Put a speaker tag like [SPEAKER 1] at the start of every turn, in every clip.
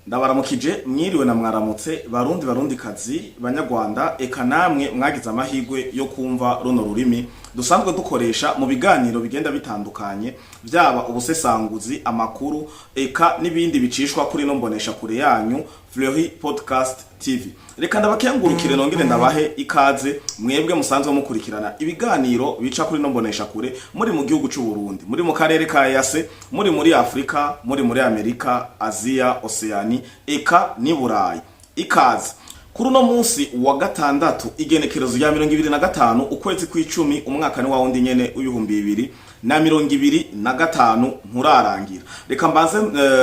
[SPEAKER 1] Ndabaramukije mwiriwe na mwaramutse barundi kazi banyarwanda eka namwe mwagize amahirwe yo kumva runo rurimi dusanzwe dukoresha mu biganiro bigenda bitandukanye byaba ubusesanguzi amakuru eka nibindi bicishwa kuri no mbonesha kure yanyu Fleury Podcast TV. Reka ndabakengurukire nongere ndabahe ikaze mwebwe musanzwe mukurikirana ibiganiro bica kuri no mbonesha kure muri mu gihugu cy'u Burundi, muri mu karere ka Yase, muri Afrika, muri Amerika, Asia, Oceani eka ni Burayi. Ikaze kuri no munsi wa gatandatu igenekerezo ya 2025 ukwezi kw'icumi umwaka ni wa wundi nyene w'ibihumbi 2025 nturarangira. Reka mbanze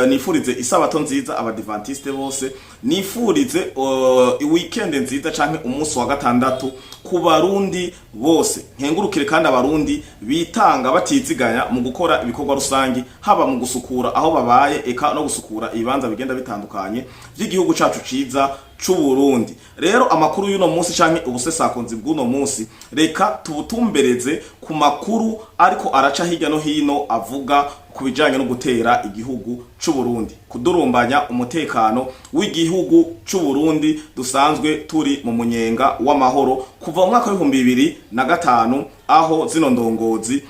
[SPEAKER 1] nifurize isabato nziza abadivantiste bose, nifurize weekend nziza canke umunsi wa gatandatu ku barundi bose. Nkengurukire kandi abarundi bitanga batiziganya mu gukora ibikorwa rusangi, haba mu gusukura aho babaye eka no gusukura ibibanza bigenda bitandukanye by'igihugu cacu ciza c'u Burundi. Rero amakuru y'uno munsi canke ubusesakonzi bw'uno munsi reka tubutumbereze ku makuru ariko araca hirya no hino avuga ku bijanye no gutera igihugu c'u Burundi, kudurumbanya umutekano w'igihugu c'u Burundi dusanzwe turi mu munyenga w'amahoro kuva mu mwaka wa 2005 aho zino ndongozi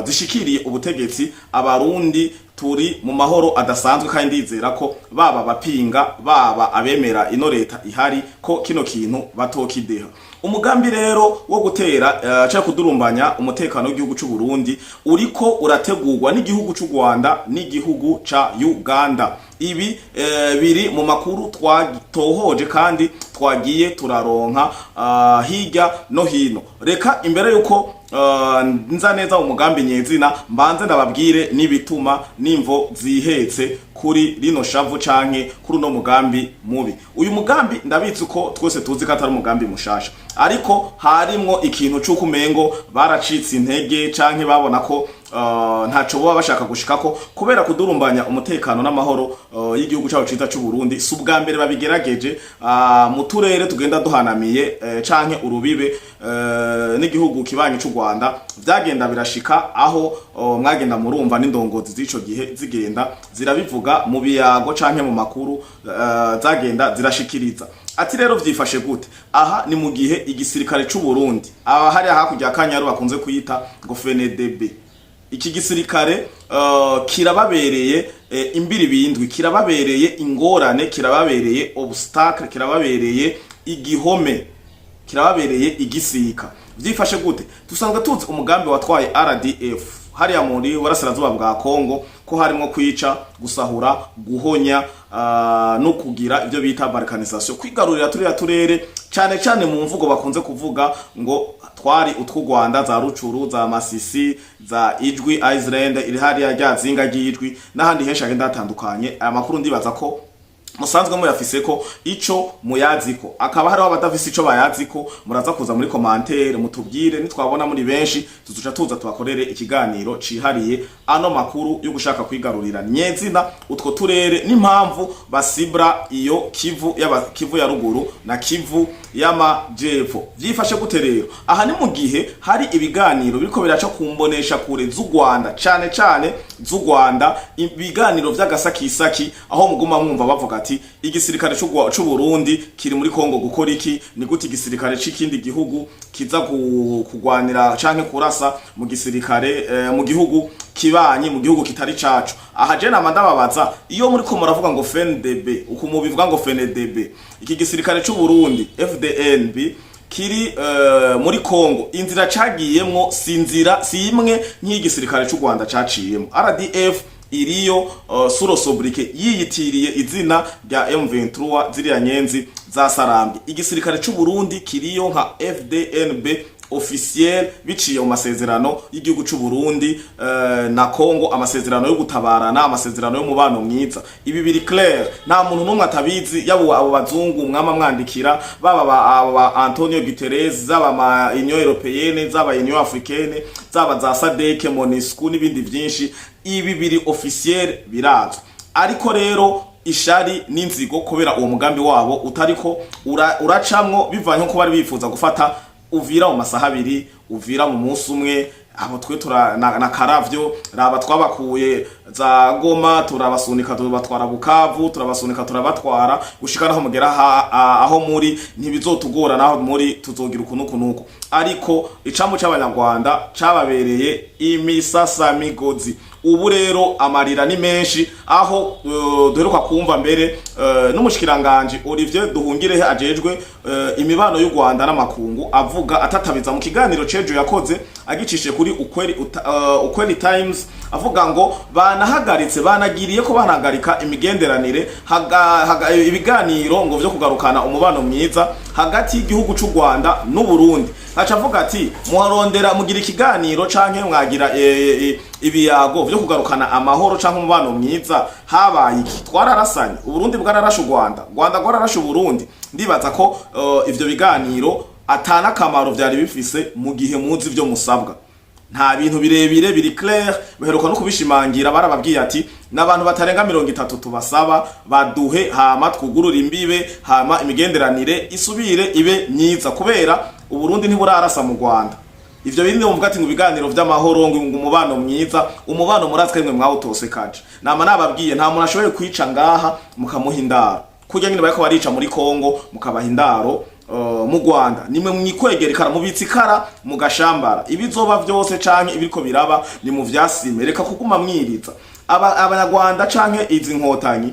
[SPEAKER 1] zishikiriye ubutegetsi. Abarundi turi mu mahoro adasanzwe kandi ndizera ko baba bapinga baba abemera ino leta ihari ko kino kintu batokideha. Umugambi rero wo gutera cyangwa kudurumbanya umutekano w'igihugu cy'u Burundi uriko urategurwa n'igihugu cy'u Rwanda n'igihugu ca Uganda. Ibi biri mu makuru twatohoje kandi twagiye turaronka hirya no hino. Reka imbere yuko nza neza umugambi nyezina mbanze ndababwire nibituma nimvo zihetse kuri rino shavu canke kuri no mugambi mubi. Uyu mugambi ndabitse uko twese tuzi ko atari umugambi mushasha, ariko harimwo ikintu cy'uko umengo baracitse intege canke babona ko ntaco baba bashaka gushikako kubera kudurumbanya umutekano n'amahoro y'igihugu cyacu ciza cy'u Burundi. Si ubwa mbere babigerageje mu turere tugenda duhanamiye canke urubibe n'igihugu kibanye cy'u Rwanda, byagenda birashika aho mwagenda murumva n'indongozi z'ico gihe zigenda zirabivuga mu biyago canke mu makuru zagenda zirashikiriza. Ati rero vyifashe gute? Aha ni mu gihe igisirikare cy'u Burundi hari hakurya Kanyaru bakunze kuyita ngo FNDB. Iki gisirikare kirababereye imbiri bindwi, kirababereye ingorane, kirababereye obstacle, kirababereye igihome, kirababereye igisika. Vyifashe gute? Tusanzwe tuzi umugambi watwaye RDF hariya muri Burasirazuba bwa Kongo ko harimo kwica, gusahura, guhonya no kugira ibyo bita balkanisation, kwigarurira turiya turere cyane mu mvugo bakunze kuvuga ngo twari utw'u Rwanda, za Rucuru, za Masisi, za Ijwi Island iri hariya rya zinga ry'Ijwi n'ahandi henshi agenda hatandukanye. Aya makuru ndibaza ko musanzwe muyafise ko ico muyaziko, akaba hariho abadafise ico bayaziko muraza kuza muri commentaire mutubwire, nitwabona muri benshi tuzuca tuza tubakorere ikiganiro cihariye ano makuru yo gushaka kwigarurira nyezina utwo turere n'impamvu basibra iyo Kivu ya ruguru na Kivu y'amajepfo. Vyifashe gute rero? Aha ni mu gihe hari ibiganiro biriko biraca kumbonesha kure z'u Rwanda, cane z'u Rwanda, ibiganiro vy'agasakisaki aho muguma mwumva bavuga ati igisirikare cy'u Burundi kiri muri Kongo gukora iki, ni gute igisirikare c'ikindi gihugu kiza kugwanira canke kurasa mu gisirikare mu gihugu kibanye, mu gihugu kitari cacu. Aha je namandababaza iyo muri ko muravuga ngo FNDB, uko mubivuga ngo FNDB, iki gisirikare cy'u Burundi FDNB kiri muri Kongo, inzira cagiyemwo sinzira si imwe nk'igisirikare cy'u Rwanda caciyemo. RDF iriyo surosobrike yiyitiriye izina rya M23 ziriya nyenzi za Sarambi. Igisirikare cy'u Burundi kiriyo nka FDNB officiel biciye mu masezerano y'igihugu cy'u Burundi na Kongo, amasezerano yo gutabarana, amasezerano yo mubano mwiza. Ibi biri clair, nta muntu numwe atabizi, yabo abo bazungu mwama mwandikira, baba Antonio Guterres, zaba ma Union Européenne, zaba Union Africaine, zaba za SADC, MONUSCO n'ibindi byinshi. Ibi biri officiel birazwe, ariko rero ishari n'inzigo kubera uwo mugambi wabo utariko uracamwo bivanye ko bari bifuza gufata Uvira mu masaha abiri, Uvira mu munsi umwe, abo twe na Karavyo raba twabakuye za Goma turabasunika tubatwara Bukavu turabasunika turabatwara gushika naho mugera aho muri ntibizotugora naho muri tuzogira ukunuko ariko icamu c'abanyarwanda cababereye imisasa migozi. Ubu rero amarira ni menshi aho duheruka kumva mbere n'umushikiranganje Olivier Duhungirehe ajejwe imibano y'u Rwanda n'amakungu avuga atatabiza mu kiganiro cejo yakoze agicishe kuri Ukweli Times avuga ngo banahagaritse banagiriye ko banagarika imigenderanire ibiganiro ngo vyo kugarukana umubano mwiza hagati y'igihugu c'u Rwanda n'u Burundi. Aca avuga ati muharondera mugira ikiganiro canke mwagira ibiyago vyo kugarukana amahoro canke umubano mwiza habaye iki twararasanye Uburundi bwararashe u Rwanda rwararashe Uburundi. Ndibaza ko ivyo biganiro atana kamaro vyari bifise mu gihe muzi vyo musabwa nta bintu birebire biri clair baheruka no kubishimangira barababwiye ati n'abantu batarenga 30 tubasaba baduhe hama twugurura imbibe hama imigenderanire isubire ibe myiza kubera Uburundi ntiburarasa mu Rwanda. Ivyo bindi muvuga ati ngo biganiro vy'amahoro ngo umubano mwiza umubano murazwe mwe mwawutose kaje nama nababwiye nta muntu ashoboye kwica ngaha mukamuha indaro kurya nyine bariko barica muri Kongo mukabaha indaro mu Rwanda nimwe mwikwegerekana mubitsi kara mugashambara ibizoba vyose canke ibiriko biraba ni mu vyasime reka kuguma mwiriza abanyarwanda canke izi nkotanyi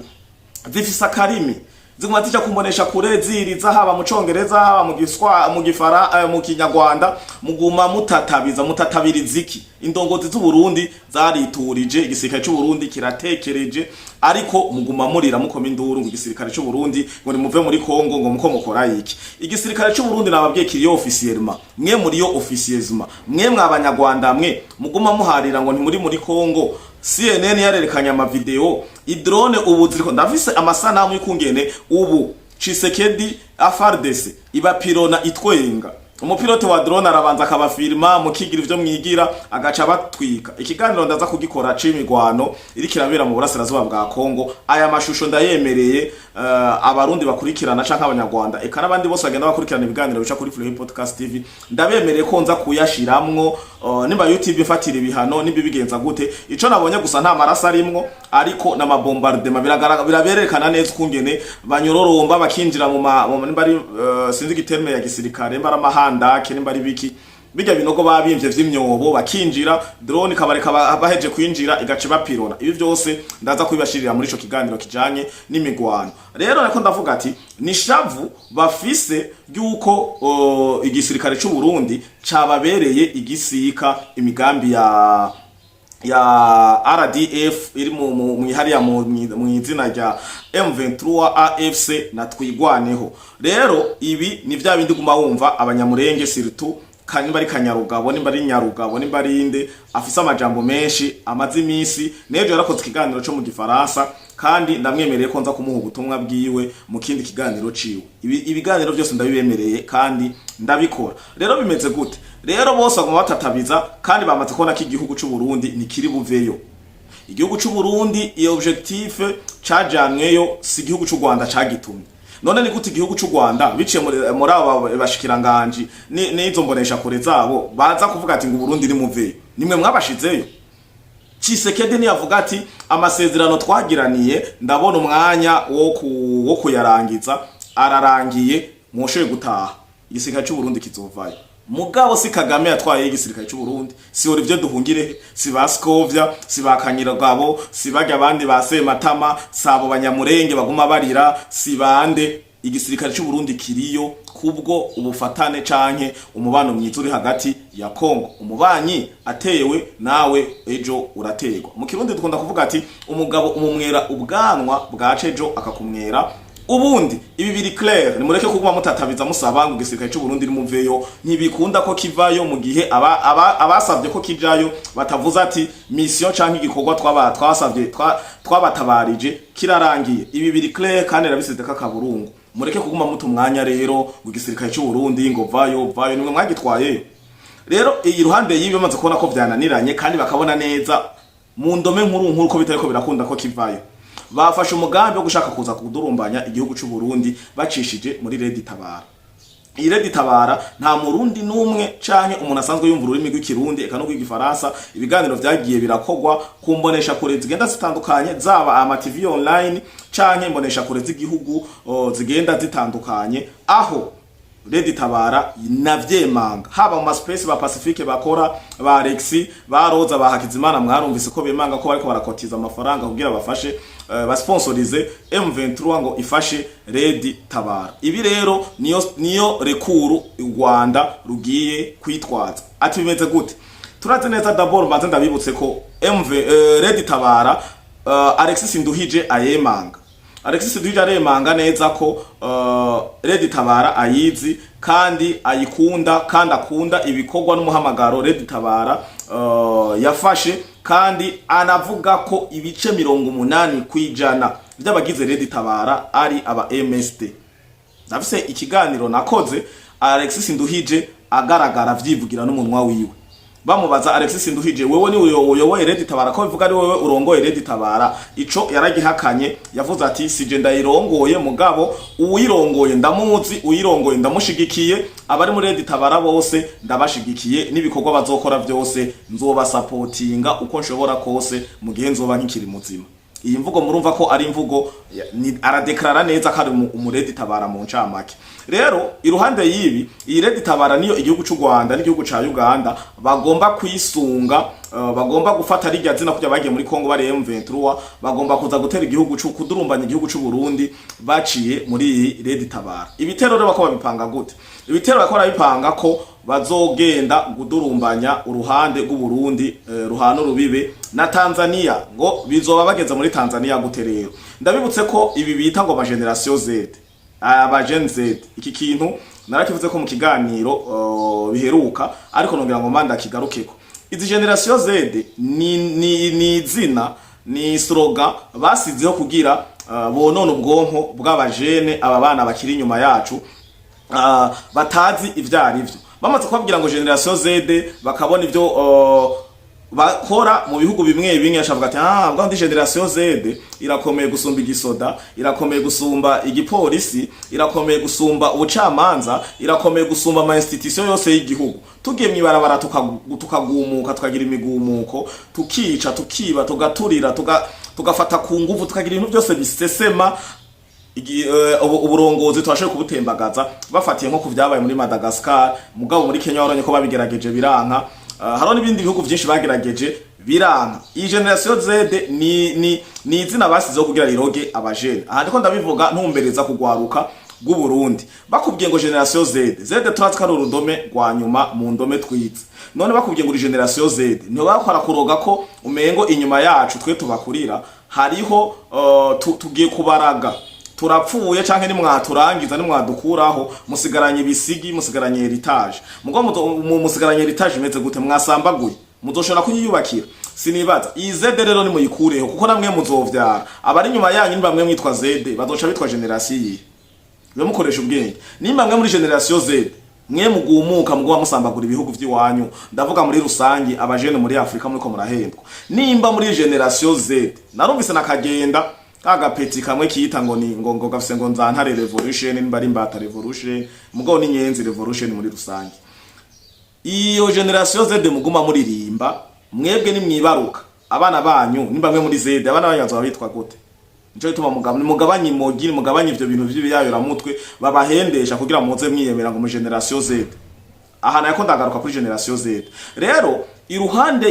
[SPEAKER 1] zifisa karimi ziguma tija kumbonesha kure ziriza haba mu Congereza haba mu Giswa mu Gifara mu Kinyarwanda muguma mutatabiriza iki indongozi z'u Burundi zariturije igisirikare cy'u Burundi kiratekereje ariko muguma murira mukoma induru ngo igisirikare cy'u Burundi ngo ni muve muri Kongo ngo muko mukora iki igisirikare cy'u Burundi nababwiye kiriyo officiellement mwe muri yo officiellement mwe mw'abanyarwanda mwe muguma muharira ngo nti muri Kongo. CNN yarerekanye ama video idrone ubu ziriko ndafise amasanamu y'ukungene ubu Tshisekedi FARDC iba pirona itwenga umupilote wa drone arabanza akabafirma mukigira ivyo mwigira agaca batwika ikiganiro ndaza kugikora c'imigwano iri kirabera mu burasirazuba bwa Kongo. Aya mashusho ndayemereye abarundi bakurikirana canke abanyarwanda eka nabandi bose bagenda bakurikirana ibiganiro bica kuri Fleury Podcast TV ndabemereye ko nza kuyashiramwo nimba YouTube ifatira ibihano nimba bigenza gute ico nabonye gusa nta marasa arimwo ariko na mabombardement biraberekana neza ukungene banyororomba bakinjira mu nimba ari sinzi giterme ya gisirikare mbara handake nimba ari biki bijya binogo babimvye vy'imyobo bakinjira drone kabareka baheje kwinjira igace bapirona ibi vyose ndaza kubibashirira muri ico kiganiro kijanye n'imigwano. Rero nako ndavuga ati ni shavu bafise yuko igisirikare c'u Burundi cababereye igisika imigambi ya RDF iri mu ihari mu izina rya M23 AFC na twigwaneho. Rero ibi ni vya bindi guma wumva abanyamurenge surtout nimba ari Kanyarugabo nimba ari Nyarugabo nimba ari inde afise amajambo menshi amazi imisi nejo yarakoze ikiganiro cyo mu Gifaransa kandi ndamwemereye ko nza kumuha ubutumwa bwiwe mu kindi kiganiro ciwe. Ibiganiro byose ndabibemereye kandi ndabikora. Rero bimeze gute? Rero bose baguma batatabiza kandi bamaze kubona ko igihugu c'u Burundi nikiri buveyo. Igihugu c'u Burundi iyo objectif cajanweyo si igihugu c'u Rwanda cagitumye. None ni gute igihugu c'u Rwanda biciye muri aba bashikiranganje n'izo mbonesha kure zabo baza kuvuga ati ngo Burundi ni muveyo nimwe mwabashizeyo. Tshisekedi ni avuga ati amasezerano twagiraniye ndabona umwanya wo kuyarangiza ararangiye mwoshoye gutaha igisirikare cy'u Burundi kizovayo. Mugabo si Kagame yatwaye igisirikare cy'u Burundi si Olivier Duhungirehe si Baskovya si Bakanyiragabo si bajya abandi ba Sematama sabo banyamurenge baguma barira si bande igisirikare cy'u Burundi kiriyo kubwo ubufatane canke umubano mwiza uri hagati ya Kongo. Umubanyi atewe nawe ejo urategwa. Mu Kirundi dukunda kuvuga ati umugabo umumwera ubwanwa bwace ejo akakumwera ubundi. Ibi biri clair ni mureke kuguma mutatabiza musaba ngo igisirikare cy'u Burundi nimuveyo ntibikunda ko kivayo mu gihe abasavye ko kijayo batavuza ati mission canke igikorwa twasavye twabatabarije kirarangiye. Ibi biri clair kandi rabisiteka kaburungu. Mureke kuguma mutu mwanya rero ngo igisirikare cy'u Burundi ngo vayo nimwe mwagitwaye. Rero iyi ruhande yibi bamaze kubona ko vyananiranye kandi bakabona neza mu ndome nkuru ko bitariko birakunda ko kivayo. Bafashe umugambi wo gushaka kuza kudurumbanya igihugu cy'u Burundi bacishije muri Red Tabara. iyi Red Tabara nta murundi numwe canke umuntu asanzwe yumva ururimi rw'ikirundi eka no rw'igifaransa. Ibiganiro vyagiye birakogwa ku mbonesha kure zigenda zitandukanye, zaba ama TV online canke mbonesha kure z'igihugu zigenda zitandukanye, aho Red Tabara navyemanga, haba mu space ba Pacifique bakora, ba Alexi, ba Roza, ba Hakizimana, mwarumvise ko bemanga ko bariko barakotiza amafaranga kugira bafashe basponsorize M23 ngo ifashe Red Tabara. Ibi rero niyo rekuru u Rwanda rugiye kwitwaza. Ati bimeze gute? Turaze neza d'abord mbanze ndabibutse ko Red Tabara Alexis Sinduhije ayemanga. Alexis Sinduhije aremanga neza ko Red Tabara ayizi kandi ayikunda kandi akunda ibikorwa n'umuhamagaro Red Tabara yafashe, kandi anavuga ko ibice 80 kwijana by'abagize Red Tabara ari aba MSD. Ndafise ikiganiro nakoze Alexis Sinduhije agaragara vyivugira n'umunwa wiwe. Bamubaza Alexis Sinduhije, wewe ni uyoboye Red Tabara ko bivuga ari wewe urongoye Red Tabara? Ico yaragihakanye, yavuze ati sije ndayirongoye, mugabo uwirongoye ndamuzi, uyirongoye ndamushigikiye, abari muri Red Tabara bose ndabashigikiye, n'ibikorwa bazokora byose nzoba supportinga uko nshobora kose mu gihe nzoba nkikiri muzima. Iyi mvugo murumva ko ari imvugo aradeklara neza ko ari mu Red Tabara mu ncamake. Rero iruhande yibi, iyi Red Tabara niyo igihugu cy'u Rwanda n'igihugu ca Uganda bagomba kwisunga, bagomba gufata rijya zina kujya bagiye muri Kongo bari M23, bagomba kuza gutera igihugu cyo kudurumbanya igihugu cy'u Burundi baciye muri iyi Red Tabara. Ibitero rero bakaba bipanga gute? Ibitero bakora bipanga ko bazogenda gudurumbanya uruhande rw'u Burundi ruhano rubibe na Tanzania, ngo bizoba bageze muri Tanzania gute rero. Ndabibutse ko ibi bita ngo ma Generation Z, aba Gen Z, iki kintu narakivuze ko mu kiganiro biheruka, ariko nongera ngo manda kigarukeko. Izi Generation Z ni izina, ni slogan basizeho kugira bonone ubwonko bw'abajene, aba bana bakiri inyuma yacu batazi ivyari ivyo. Bamaze kubabwira ngo Generation Z bakabona ivyo bakora mu bihugu bimwe bimwe, yashavuga ati bwa ndi Generation Z irakomeye gusumba igisoda, irakomeye gusumba igipolisi, irakomeye gusumba ubucamanza, irakomeye gusumba ama institution yose y'igihugu. Tugiye mwibarabara tukagumuka, tukagira imigumuko, tukica, tukiba, tugaturira, tugafata ku nguvu, tukagira ibintu byose bisesema. Uburongozi twashoye kubutembagaza bafatiye nko kuvyabaye muri Madagascar, mugabo muri Kenya waranye ko babigerageje biranka. Haro n'ibindi bihugu byinshi bagerageje biranka. Iyi Generation Z ni izina basizeho kugira riroge abajene. Aha ndiko ndabivuga ntumbereza kugwaruka bw'u Burundi. Bakubwiye ngo Generation Z turazi ko ari urudome rwa nyuma mu ndome twitse. None bakubwiye ngo Generation Z niho bakora kuroga ko umengo inyuma yacu twe tubakurira hariho tugiye kubaraga, turapfuye canke nimwaturangiza nimwadukuraho, musigaranye bisigi, musigaranye heritage. Mugo musigaranye heritage imeze gute? Mwasambaguye, muzoshora kuyiyubakira? Sinibaza. Iyi Z rero ni muyikureho, kuko namwe muzovyara abari nyuma yanyu, nimba mwe mwitwa Z bazoca bitwa Generation yi. Mwe mukoresha ubwenge. Nimba mwe muri Generation Z mwe mugumuka mugo musambagura ibihugu vy'iwanyu, ndavuga muri rusangi abajene muri Afrika muri ko murahendwa. Nimba muri Generation Z narumvise nakagenda agapeti kamwe kiyita ngo ni ngo gafise ngo nzantare revolution, nimbari mbata revolution, mugo ni nyenzi revolution muri rusangi. Iyo Generation Z muguma muri rimba, mwebwe ni mwibaruka, abana banyu nimba mwe muri Z, abana banyu bazoba bitwa gute? Nico bituma mugabanye imogi, mugabanye ivyo bintu vy'ibiyayura mutwe babahendesha kugira muze mwiyemera ngo mu Generation Z. Aha nako ndagaruka kuri Generation Z. Rero iruhande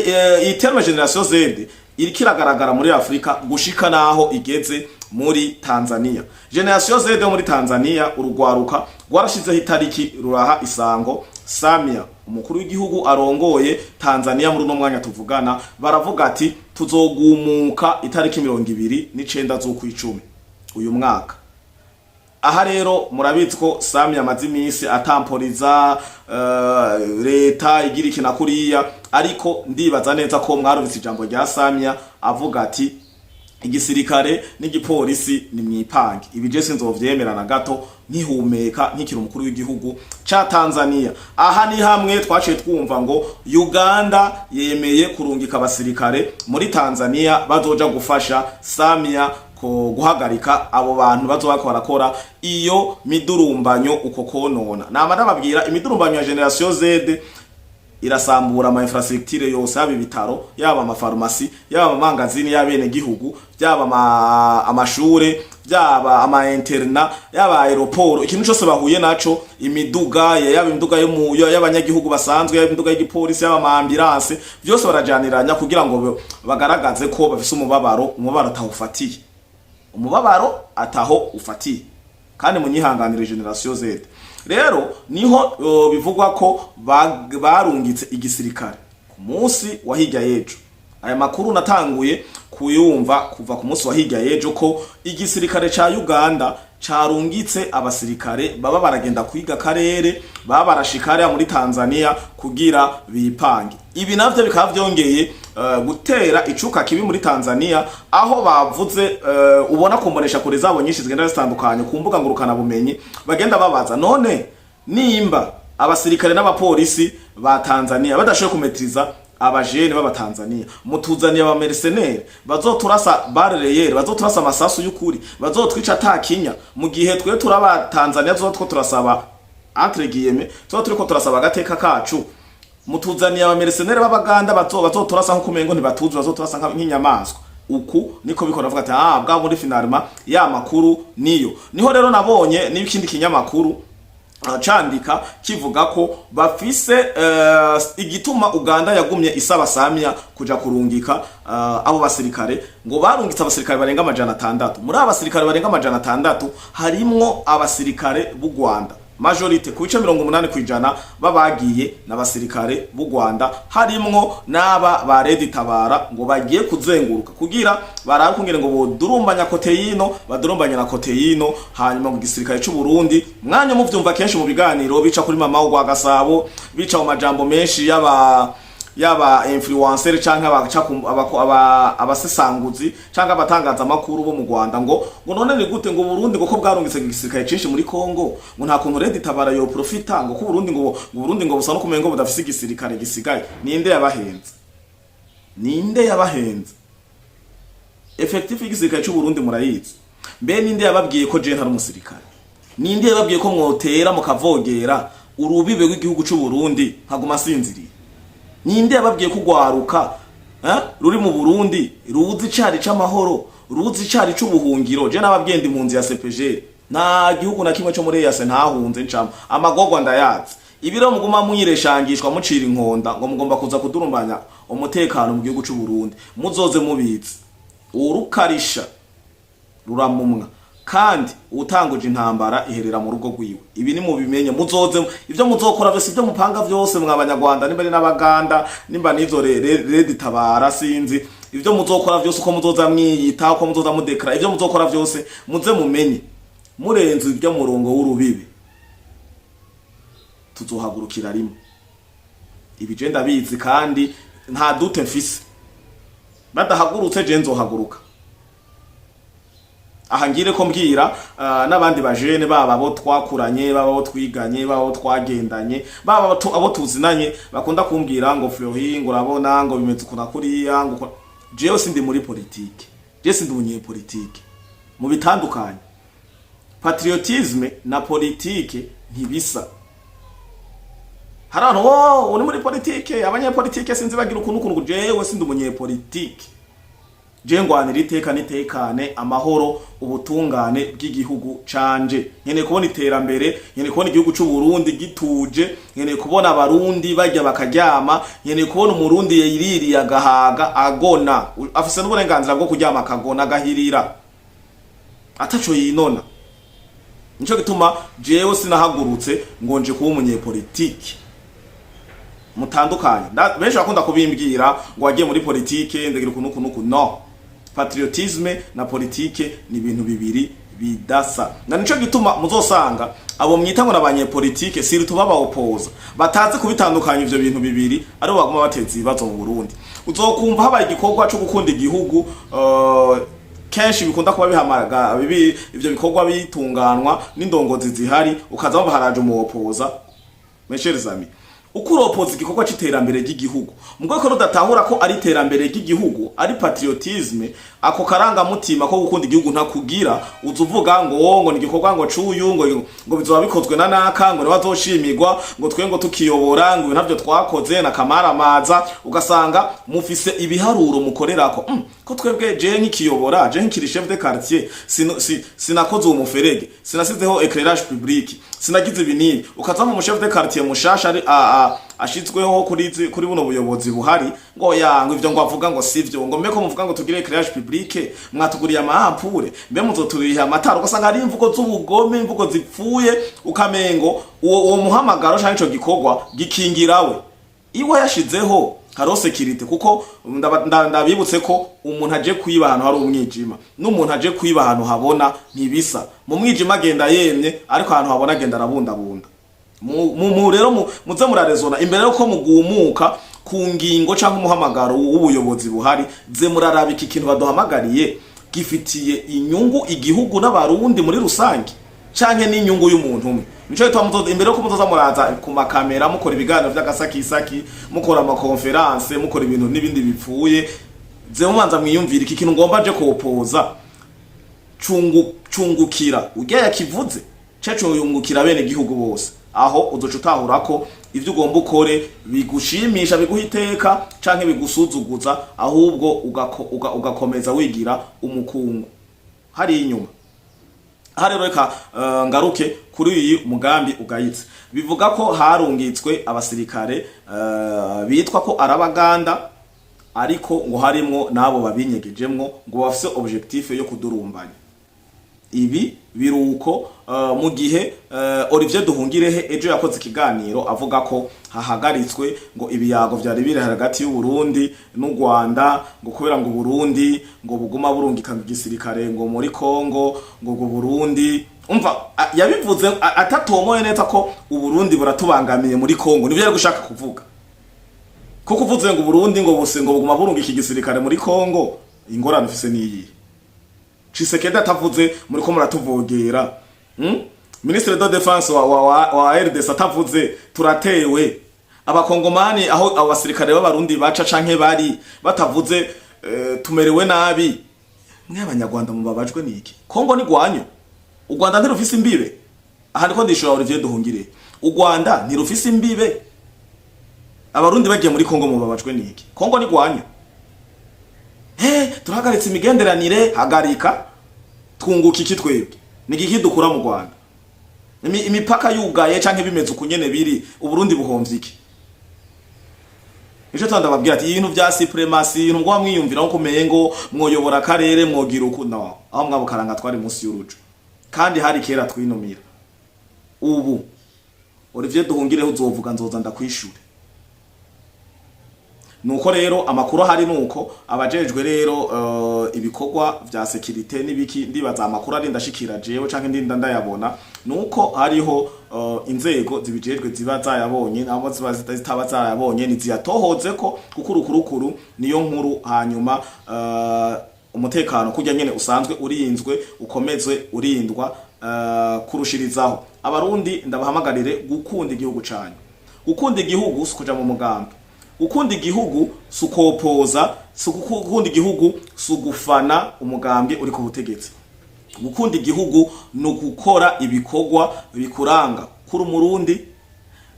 [SPEAKER 1] iterwa Generation Z irikiragaragara muri Afrika gushika naho igeze muri Tanzania. Generation Z muri Tanzania urugwaruka rwarashizeho itariki ruraha isango. Samia umukuru w'igihugu arongoye Tanzania muri no mwanya tuvugana, baravuga ati tuzogumuka itariki 29 z'ukwicumi uyu mwaka. Aha rero murabizi ko Samia amaze iminsi atamporiza leta igira ikina kuriya, ariko ndibaza neza ko mwarubitse ijambo rya Samia avuga ati igisirikare n'igipolisi ni mwipange. Ibi je sinzovyemera na gato nkihumeka nkikira umukuru w'igihugu ca Tanzania. Aha ni hamwe twaciye twumva ngo Uganda yemeye kurungika abasirikare muri Tanzania bazoja gufasha Samia guhagarika abo bantu bazoba barakora iyo midurumbanyo uko konona. Nama ndababwira imidurumbanyo ya Generation Z irasambura ama infrastructure yose, yaba ibitaro, yaba amafarumasi, yaba amangazini y'abene gihugu, yaba amashure, yaba ama interna, yaba aeroport, ikintu cyose bahuye naco, imiduga, yaba imiduga y'abanyagihugu basanzwe, yaba imiduga y'igipolisi, yaba ama ambulance, byose barajaniranya kugira ngo bagaragaze ko bafise umubabaro atahufatiye. Umubabaro ataho ufatiye. Kandi munyihanganire Generation Z. Rero niho bivugwa ko barungitse igisirikare ku munsi wa hirya yejo. Aya makuru natanguye kuyumva kuva ku munsi wa hirya yejo ko igisirikare ca Uganda carungitse abasirikare baba baragenda kwiga karere, baba barashikare muri Tanzania kugira bipange. Ibi navyo bikaba vyongeye gutera icuka kibi muri Tanzania, aho bavuze ubona kumbonesha kure zabo nyinshi zigenda zitandukanye ku mbuga ngurukana bumenyi, bagenda babaza none nimba abasirikare n'abapolisi ba Tanzania badashoboye kumetriza abajene baba Tanzania, mutuzaniye aba mercenaires bazoturasa barreyere, bazoturasa amasasu y'ukuri, bazotwica atakinya, mu gihe twe turaba Tanzania zotwo turasaba entre guillemets turiko turasaba gateka kacu. Mutuzaniye aba mercenaires b'Abaganda bazoturasa nko kumengo ntibatuzi, bazoturasa nk'inyamaswa. Uku niko bikora avuga ati bwa muri finalement ya makuru niho rero nabonye n'ikindi kinyamakuru candika kivuga ko bafise igituma Uganda yagumye isaba Samia kuja kurungika abo basirikare, ngo barungitse abasirikare barenga 600. Muri abasirikare barenga 600 harimwo abasirikare b'u Rwanda. Majorite ku bice 80% babagiye n'abasirikare b'u Rwanda, harimwo naba ba Red Tabara, ngo bagiye kuzenguruka kugira barakungire ngo bodurumbanya koteyino, badurumbanya na koteyino, hanyuma mu gisirikare cy'u Burundi mwanya muvyumva kenshi mu biganiro bica kuri mama wa Gasabo, bica mu majambo menshi yaba influencer canke abasesanguzi canke abatangaza amakuru bo mu Rwanda ngo none ni gute ngo Burundi ngo ko bwarungitse igisirikare cinshi muri Kongo, ngo nta kuntu Red Tabara yo profita, ngo ku Burundi ngo busa no kumengo budafise igisirikare gisigaye. Ninde yabahenze? Effective igisirikare cy'u Burundi murayizi. Mbe ninde yababwiye ko je ntari umusirikare? Ninde yababwiye ko mwotera mukavogera urubibe rw'igihugu cy'u Burundi haguma sinziriye? Ninde yababwiye kugwaruka ruri mu Burundi ruzi cari c'amahoro, ruzi cari c'ubuhungiro? Je nababwiye ndi munzi ya CPG, nta gihugu na kimwe cyo muri yase ntahunze ncama amagogwa ndayazi. Ibiro muguma mwireshangishwa mucira inkonda ngo mugomba kuza kudurumbanya umutekano mu gihugu cy'u Burundi, muzoze mubizi urukarisha ruramumwa, kandi utanguje intambara iherera mu rugo rwiwe. Ibi ni mu bimenye, muzoze ivyo muzokora byose, ivyo mupanga byose mw'Abanyarwanda, nimba n'Abaganda, nimba nizo Red Tabara sinzi, ivyo muzokora byose uko muzoza mwiyita, uko muzoza mudekara, ivyo muzokora byose muze mumenye murenze ibyo murongo w'urubibe tuzohagurukira rimwe. Ibi je ndabizi kandi nta dute mfise, badahagurutse je nzohaguruka. Aha ngire ko mbwira n'abandi bajene baba bo twakuranye, baba bo twiganye, baba bo twagendanye, baba abo tuzinanye bakunda kumbwira ngo Fleury ngo urabona ngo bimeze kuna kuriya ngo jewe sindi muri politique, je sindi unye politique mu bitandukanye. Patriotisme na politique ntibisa. Harano uri muri politique, abanyapolitique sinzi bagira ukuntu jewe sindi umunye politique. Je ngwanira iteka nitekane, amahoro, ubutungane bw'igihugu canje. Nkene kubona iterambere, nkene kubona igihugu cy'u Burundi gituje, nkene kubona abarundi bajya bakaryama, nkene kubona umurundi yiririye agahaga agona, afise n'uburenganzira bwo kuryama akagona agahirira ataco yinona. Nico gituma jewe sinahagurutse ngo nje kuba umunyepolitike. Mutandukanye benshi bakunda kubimbwira ngo wagiye muri politike ndagira ukuntu no. Patriotisme na politike ni ibintu bibiri bidasa, na nico gituma muzosanga abo mwita ngo n'abanyepolitike siri tubaba opoza bataze kubitandukanya ivyo bintu bibiri, ari baguma bateza ibibazo mu Burundi. Uzokumva habaye igikorwa cyo gukunda igihugu, kenshi bikunda kuba bihamaga ivyo bikorwa bitunganwa n'indongozi zihari, ukaza baharaje mu opoza. Mes amis, ukuropoza igikorwa c'iterambere ry'igihugu mugoko rudatahura ko ari iterambere ry'igihugu, ari patriotisme, ako karanga mutima ko gukunda igihugu ntakugira uzuvuga ngo ni igikorwa ngo cuyu ngo bizoba bikozwe na naka ngo bazoshimirwa ngo twe ngo tukiyobora ngo ntabyo twakoze na kamaramaza ugasanga mufise ibiharuro mukorerako ko twebwe je nk'ikiyobora je nk'ikiri chef de quartier sinakoze uwo muferege sinasizeho éclairage public sinagize ibinini ukaza mu chef de quartier mushasha ari ashizweho kuri buno buyobozi buhari ngo yango ivyo ngo avuga ngo sivyo ngo mbeko muvuga ngo tugire éclairage public mwatuguriye amahampure mbe muzoturiha amatara ugasanga ari imvugo z'ubugome imvugo zipfuye ukamengo uwo muhamagaro canke ico gikorwa gikingirawe iwe yashizeho haro security kuko ndabibutse ko umuntu aje kwiba ahantu hari umwijima n'umuntu aje kwiba ahantu habona ntibisa mu mwijima agenda yemye ariko ahantu habona agenda arabundabunda mu rero muze murarezona imbere yuko mugumuka ku ngingo canke umuhamagaro w'ubuyobozi buhari ze murarabika ikintu baduhamagariye gifitiye inyungu igihugu n'abarundi muri rusange canke n'inyungu y'umuntu umwe nico bitwa muzoza imbere yuko muzoza muraza ku makamera mukora ibiganiro vy'agasakisaki mukora ama conference mukora ibintu n'ibindi bipfuye ze mubanza mwiyumvira iki kintu ngomba je kopoza cungukira ugiye kivuze cyacu yungukira bene gihugu bose aho uzoca utahura ko ivyo ugomba ukore bigushimisha biguhiteka canke bigusuzuguza ahubwo ugakomeza wigira umukungu hari inyuma hari reka ngaruke kuri iyi mugambi ugayitse bivuga ko harungitswe abasirikare bitwa ko arabaganda ariko ngo harimo nabo babinyegejemwo ngo bafise objectif yo kudurumbanya ibi biruko mu gihe Olivier Duhungirehe ejo yakoze ikiganiro avuga ko hahagaritswe ngo ibiyago vyari biri hagati y'u Burundi n'u Rwanda ngo kubera ngo Burundi ngo buguma burungika igisirikare ngo muri Kongo ngo Burundi umva yabivuze atatomoye neza ko u Burundi buratubangamiye muri Kongo nivyo yari gushaka kuvuga ko kuvuze ngo Burundi ngo buse ngo buguma burungika igisirikare muri Kongo ingorane ufise niyi Chisekedi atavuze muri ko muratuvogera Ministre de Defense wa RDC atavuze turatewe abakongomani aho abasirikare b'abarundi baca canke bari batavuze tumerewe nabi mwe abanyarwanda mubabajwe niki Kongo ni gwanyo u Rwanda ntirufise imbibe aha ndiko ndishura Olivier Duhungire u Rwanda ntirufise imbibe abarundi bagiye muri Kongo mubabajwe niki Kongo ni gwanyo turahagaritse imigenderanire hagarika twunguka iki twebwe ni giki dukura mu Rwanda imipaka yugaye canke bimeze ukunyene biri uburundi buhomvye iki Ico twandababwira ati ibintu vya supremacy ngo mwiyumvira ko kumengo mwoyobora karere mwogira ukuno aho mwabukaranga twari munsi y'urujo kandi hari kera twinumira ubu Olivier Duhungireho uzovuga nzoza ndakwishura nuko rero amakuru hari nuko abajejwe rero ibikorwa vya security nibiki ndibaza amakuru ari ndashikira jewe canke ndinda ndayabona nuko hariho inzego zibijejwe ziba zayabonye nabo ziba zitaba zayabonye niziyatohoze ko kukurukuru niyo nkuru hanyuma umutekano kujya nyene usanzwe urinzwe ukomezwe urindwa kurushirizaho abarundi ndabahamagarire gukunda igihugu cyane gukunda igihugu sukuja mu mugambi ukunda igihugu sukopoza sukukunda igihugu sugufana umugambi uri ku butegetsi gukunda igihugu no gukora ibikorwa bikuranga kuri umurundi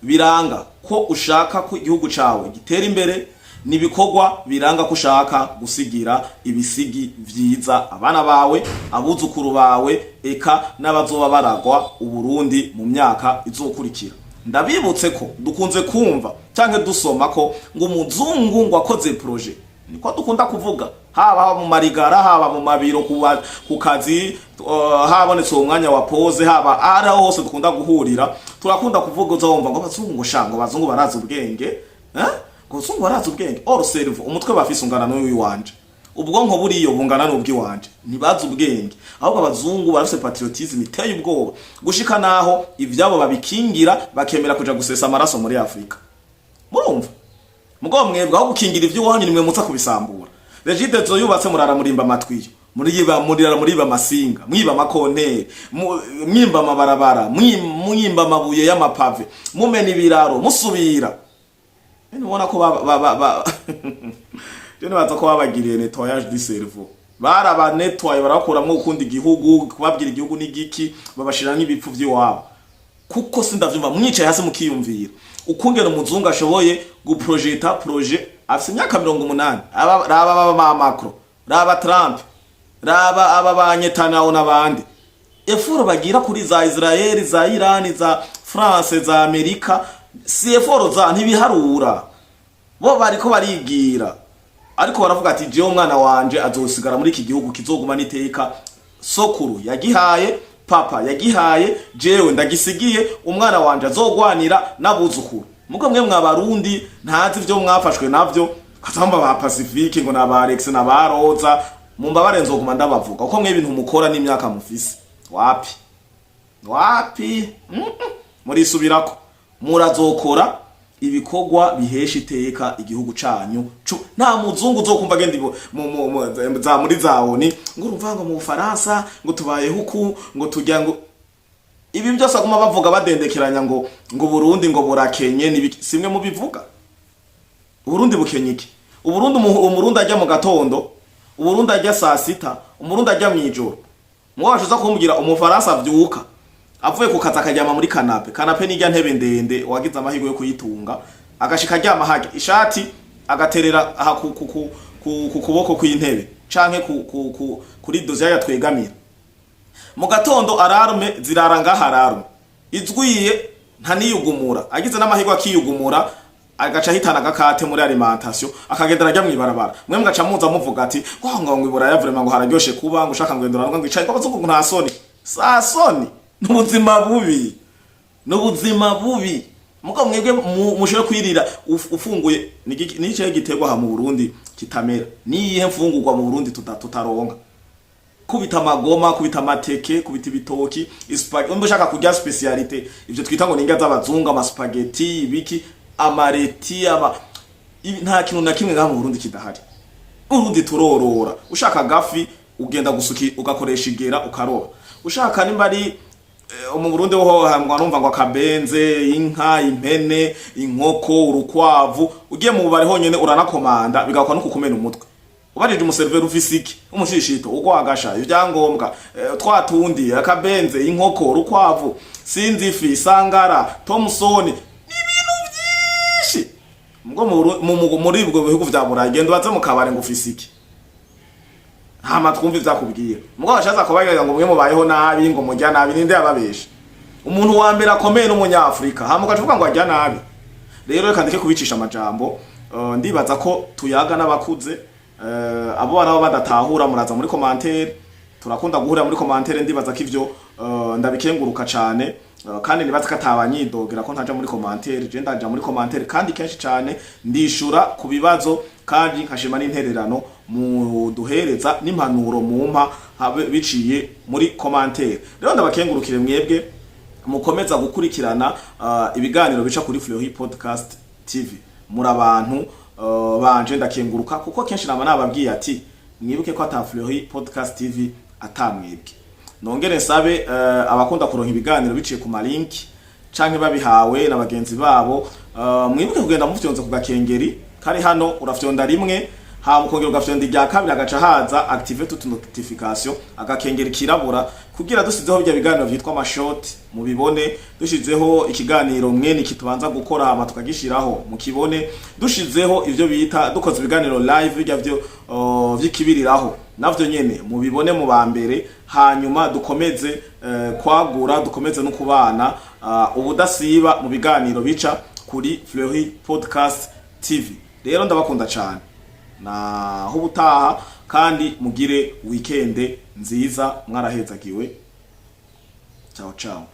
[SPEAKER 1] biranga ko ushaka ko igihugu cawe gitera imbere nibikorwa biranga ko ushaka gusigira ibisigi vyiza abana bawe abuzukuru bawe eka n'abazoba baragwa uburundi mu myaka izokurikira ndabibutse ko dukunze kumva cyangwa dusoma ko ngo umuzungu ngo akoze projet niko dukunda kuvuga haba mu marigara haba mu mabiro ku kazi habonetse umwanya wa pause haba ara hose dukunda guhurira turakunda kuvuga uzumva ngo bazungu shango bazungu baraza ubwenge ngo bazungu baraza ubwenge or serve umutwe bafise ungana n'uyu wanje ubwonko buriyo bungana n'ubwi wanje nibaza ubwenge ahubwo abazungu barafise patriotism iteye ubwoba gushika naho ivyabo babikingira bakemera kuja gusesa amaraso muri Afrika murumva mugo mwebwe aho gukingira ivyo wanyu nimwe mutsa kubisambura Regide zo yubatse murara murimba amatwiyo murira muriba amasinga mwiba amakontere mwimba amabarabara mwimba amabuye y'amapave mumena ibiraro musubira ubona ko je nibaza ko babagiriye nettoyage du cerveau barabanetwaye barakuramwo ukunda igihugu kubabwira igihugu n'igiki babashira nk'ibipfu vy'iwabo kuko sindavyumva mwicaye hasi mukiyumvira ukungera umuzungu ashoboye guprojecta projet afise imyaka 80 raba Macron raba Trump raba aba banyetanaho n'abandi eforo bagira kuri za Israel za Iran za France za Amerika si eforo za ntibiharura bo bariko barigira ariko baravuga ati je umwana wanje azosigara muri iki gihugu kizoguma niteka sokuru yagihaye papa yagihaye jewe ndagisigiye umwana wanje azogwanira nabuzukuru muko mwe mwabarundi ntazi ivyo mwafashwe navyo katamba ba Pacifique ngo na ba Alex na ba Roza mumba barenzoguma ndabavuga uko mwe ibintu mukora n'imyaka mufise wapi muri subirako murazokora ibikorwa bihesha iteka igihugu canyu nta muzungu uzokumva agenda za muri zaoni ngo urumva ngo mu Faransa ngo tubaye huku ngo tujya ngo ibi byose aguma bavuga badendekeranya ngo Burundi ngo burakenye simwe mu bivuga Burundi bukenye iki umurundi ajya mu gatondo umurundi ajya saa sita umurundi ajya mu ijoro mwabashoza kumugira umufaransa avyuka avuye ku kaza akajyama muri kanape n'ijya ntebe ndende wagize amahirwe yo kuyitunga agashika aryama hage ishati agaterera aha ku kuboko kw'intebe canke kuri dozier yatwegamira mu gatondo alarme ziraranga hararume izwiye ntaniyugumura agize n'amahirwe akiyugumura agaca hitana gakate muri alimentation akagendera ajya mwibarabara mwe mugaca muza muvuga ati ngo ibura ya vraiment ngo hararyoshe kuba ngo ushaka ngendera ngo icaye kwazungu nta soni sa soni n'ubuzima bubi muko mwebwe mushobora kwirira ufunguye nice gitegwa ha mu Burundi kitamera niyihe mfungurwa mu Burundi tutaronga kubita amagoma kubita amateke kubita ibitoki spaghetti ushaka kurya specialite ivyo twita ngo ninga z'abazungu ama spaghetti ibiki amareti nta kintu na kimwe ngaha mu Burundi kidahari Burundi turorora ushaka gafi ugenda gusuki ugakoresha igera ukaroba ushaka nimba ari mu Burundi ho hamwa numva ngo akabenze inka impene inkoko urukwavu ugiye mu bubare honyene uranakomanda bigakwa no kukumena umutwe ubarije umuserver ufisiki umushishito ugwagasha ibyangombwa twatundi akabenze inkoko urukwavu sinzi ifi sangara Thomson muri ubwo bihugu vya Burayi genda baze mu kabare ngo ufisiki hama twumva ivyakubwira mugabo bashaza kubagira ngo mwe mubayeho nabi ngo mujya nabi ninde yababesha umuntu wa mbere akomeye n'umunyafrika hama ukavuga ngo ajya nabi rero reka ndeke kubicisha amajambo ndibaza ko tuyaga n'abakuze abo nabo badatahura muraza muri commentaire turakunda guhura muri commentaire ndibaza ko ivyo ndabikenguruka cyane kandi nibaza katabanyidogera ko ntaja muri commentaire je ndaja muri commentaire kandi kenshi cyane ndishura ku bibazo kandi nkashima n'intererano mu duhereza n'impanuro mumpa biciye muri commentaire rero ndabakengurukire mwebwe mukomeza gukurikirana ibiganiro bica kuri Fleury Podcast TV muri abantu banje ndakenguruka kuko kenshi nababwiye ati mwibuke ko ata Fleury Podcast TV atamwebwe nongere nsabe abakunda kuronka ibiganiro biciye ku malink canke babihawe na bagenzi babo mwibuke kugenda mufyonze ku gakengeri kari hano urafyonda rimwe mukongera ugafyonda irya kabiri agaca haza activate toute notification agakengeri kirabura kugira dusizeho bya biganiro vyitwa amashot mubibone dushizeho ikiganiro mwene kitubanza gukora hama tukagishiraho mukibone dushizeho ivyo bita dukoze ibiganiro live bijya vyo vyikibiriraho navyo nyene mubibone mu bambere hanyuma dukomeze kwagura dukomeze no kubana ubudasiba mu biganiro bica kuri Fleury Podcast TV rero ndabakunda cyane na hubutaha kandi mugire weekend nziza mwarahezagiwe ciao ciao